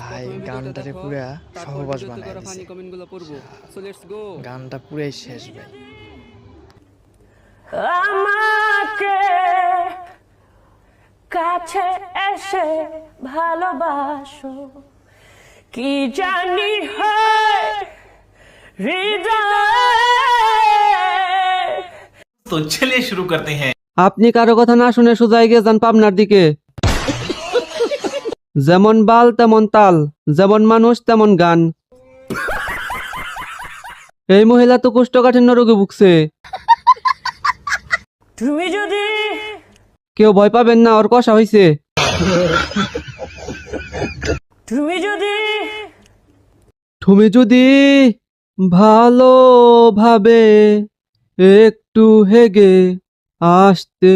ভাই গানটারে পুরা সহবাস বানায় দিছে। গানটা পুরাই শেষ ভাই। আমাকে কাছে এসে ভালোবাসো, কি জানি হয় হৃদয়। तो चलिए शुरू करते हैं। আপনি কারো কথা না শুনে সোজা এগিয়ে যান পাবনার দিকে। যেমন বাল তেমন তাল, যেমন মানুষ তেমন গান। এই মহিলা তো কোষ্ঠকাঠিন্য রোগে ভুগছে। তুমি যদি কেউ ভয় পাবেন না, ওর কষা হইছে। তুমি যদি তুমি যদি ভালোভাবে একটু হেগে আসতে